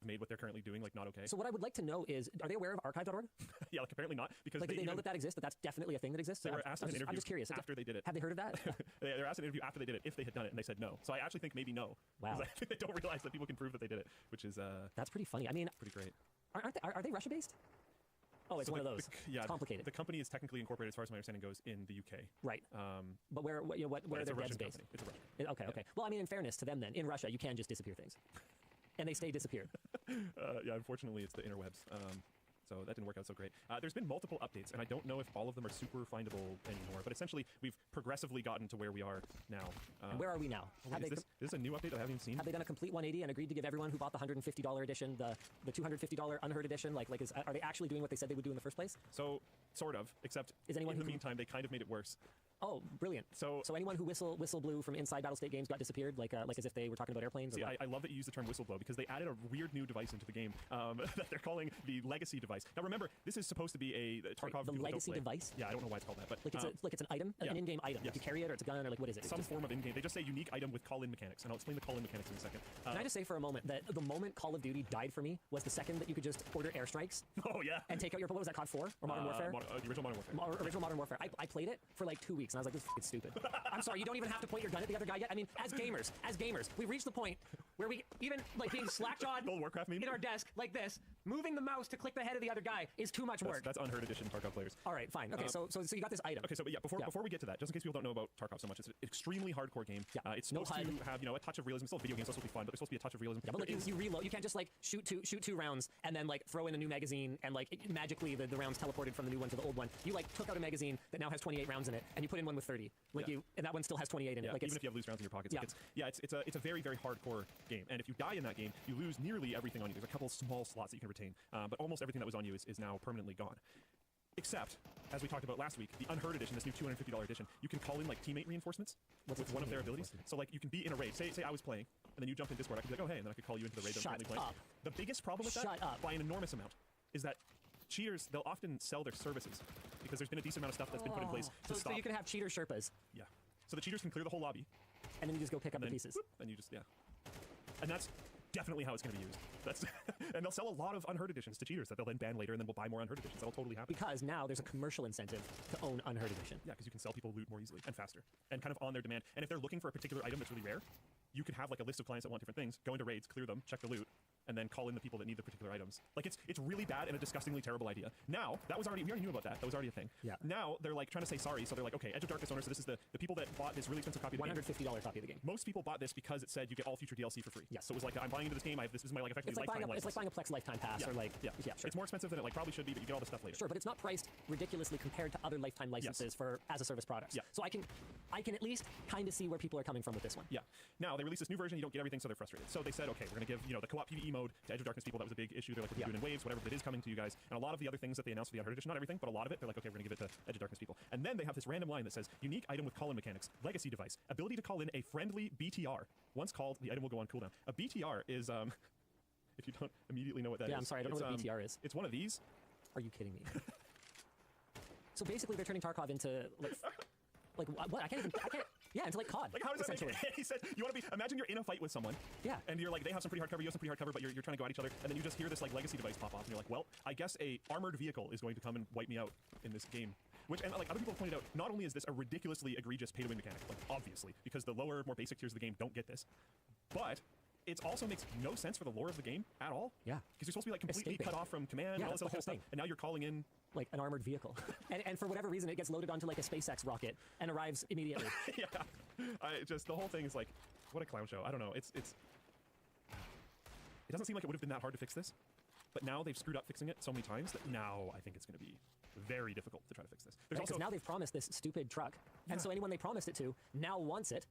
made what they're currently doing like not okay. So what I would like to know is, are they aware of archive.org? Yeah, like apparently not, because like, do they know that exists, that that's definitely a thing that exists? They were asked in an interview I'm just curious. after they did it. Have they heard of that? They were asked in an interview after they did it if they had done it, and they said no. So I actually think maybe no. Wow. Because I think they don't realize that people can prove that they did it, which is that's pretty funny. I mean, pretty great. Are they Russia-based? Oh, it's one of those. Yeah, it's complicated. The company is technically incorporated, as far as my understanding goes, in the UK. Right. But where are their devs based? It's a Russian. Okay. Well, I mean, in fairness to them, then in Russia, you can just disappear things, and they stay disappeared. Yeah, unfortunately, it's the interwebs. So that didn't work out so great. There's been multiple updates, and I don't know if all of them are super findable anymore, but essentially, we've progressively gotten to where we are now. And where are we now? Is this a new update that I haven't even seen? Have they done a complete 180 and agreed to give everyone who bought the $150 edition the $250 unheard edition? Are they actually doing what they said they would do in the first place? So, sort of, except in the meantime, they kind of made it worse. Oh, brilliant. So anyone who whistle blew from inside Battlestate Games got disappeared, like as if they were talking about airplanes? See, I love that you use the term whistleblow, because they added a weird new device into the game that they're calling the Legacy device. Now remember, this is supposed to be a Tarkov. The Legacy device? Yeah, I don't know why it's called that, but it's an item, an in-game item. Yes. Like you carry it, or it's a gun, or like what is it? Some form of in-game. They just say unique item with call-in mechanics, and I'll explain the call-in mechanics in a second. Can I just say for a moment that the moment Call of Duty died for me was the second that you could just order airstrikes. Oh yeah. And take out your, what was that, COD 4 or Modern Warfare? The original Modern Warfare. Original Modern Warfare. I played it for like 2 weeks, and I was like, this is f***ing stupid. I'm sorry, you don't even have to point your gun at the other guy yet. I mean, as gamers, we've reached the point where we even like being slack-jawed Old Warcraft meme? in our desk like this, moving the mouse to click the head of the other guy is too much work. That's unheard edition Tarkov players. All right, fine. Okay, so you got this item. Okay, so but yeah, before we get to that, just in case people don't know about Tarkov so much, it's an extremely hardcore game. Yeah. It's supposed to have a touch of realism. It's still a video game, so it's supposed to be fun, but there's supposed to be a touch of realism. Yeah, but like you reload. You can't just like shoot two rounds and then like throw in a new magazine and like magically the rounds teleported from the new one to the old one. You like took out a magazine that now has 28 rounds in it and you put in one with 30. And that one still has 28 in it. Like even if you have loose rounds in your pockets. Yeah. It's a very, very hardcore game. And if you die in that game, you lose nearly everything on you. There's a couple small slots that you can retain, but almost everything that was on you is now permanently gone. Except, as we talked about last week, the Unheard edition, this new $250 edition, you can call in like teammate reinforcements with one of their abilities. So like you can be in a raid. Say I was playing, and then you jump in Discord. I could be like, oh hey, and then I could call you into the raid that I'm currently playing. The biggest problem with that, by an enormous amount, is that cheaters, they'll often sell their services because there's been a decent amount of stuff that's been put in place to stop. So you can have cheater Sherpas. Yeah. So the cheaters can clear the whole lobby. And then you just go pick up the pieces. And you just, And that's definitely how it's going to be used. And they'll sell a lot of Unheard editions to cheaters that they'll then ban later, and then we'll buy more Unheard editions. That'll totally happen. Because now there's a commercial incentive to own Unheard edition. Yeah, because you can sell people loot more easily and faster and kind of on their demand. And if they're looking for a particular item that's really rare, you can have like a list of clients that want different things, go into raids, clear them, check the loot, and then call in the people that need the particular items. Like it's really bad and a disgustingly terrible idea. Now, we already knew about that. That was already a thing. Yeah. Now they're like trying to say sorry, so they're like, okay, Edge of Darkness owner, so this is the people that bought this really expensive copy of the game. $150 copy of the game. Most people bought this because it said you get all future DLC for free. Yes. So it was like, I'm buying into this game, this is my like effectively lifetime license. It's like buying a Plex lifetime pass or like, yeah, sure. It's more expensive than it like probably should be, but you get all the stuff later. Sure, but it's not priced ridiculously compared to other lifetime licenses for as a service products. Yeah. So I can at least kind of see where people are coming from with this one. Yeah. Now they released this new version, you don't get everything, so they're frustrated. So they said, okay, we're gonna give, the co-op PvE mode to Edge of Darkness people. That was a big issue. They're like, we're doing in waves, whatever it is coming to you guys. And a lot of the other things that they announced for the Unheard edition, not everything, but a lot of it, they're like, okay, we're gonna give it to Edge of Darkness people. And then they have this random line that says, unique item with call-in mechanics, legacy device, ability to call in a friendly BTR. Once called, the item will go on cooldown. A BTR is, if you don't immediately know what that is. Yeah, I'm sorry, I don't know what BTR is. It's one of these. Are you kidding me? So basically they're turning Tarkov into, like what? I can't, into like COD. Like how does that make it? He said, you want to be, imagine you're in a fight with someone. Yeah. And you're like, they have some pretty hard cover, you have some pretty hard cover, but you're trying to go at each other, and then you just hear this like legacy device pop off, and you're like, well, I guess a armored vehicle is going to come and wipe me out in this game. Which, and like other people have pointed out, not only is this a ridiculously egregious pay-to-win mechanic, like obviously, because the lower, more basic tiers of the game don't get this, but it also makes no sense for the lore of the game at all. Yeah. Because you're supposed to be like completely cut off from command and all this other kind of stuff, and now you're calling in like an armored vehicle. and for whatever reason, it gets loaded onto like a SpaceX rocket and arrives immediately. Yeah. The whole thing is like, what a clown show. I don't know. It doesn't seem like it would have been that hard to fix this. But now they've screwed up fixing it so many times that now I think it's going to be very difficult to try to fix this. Because now they've promised this stupid truck, and so anyone they promised it to now wants it,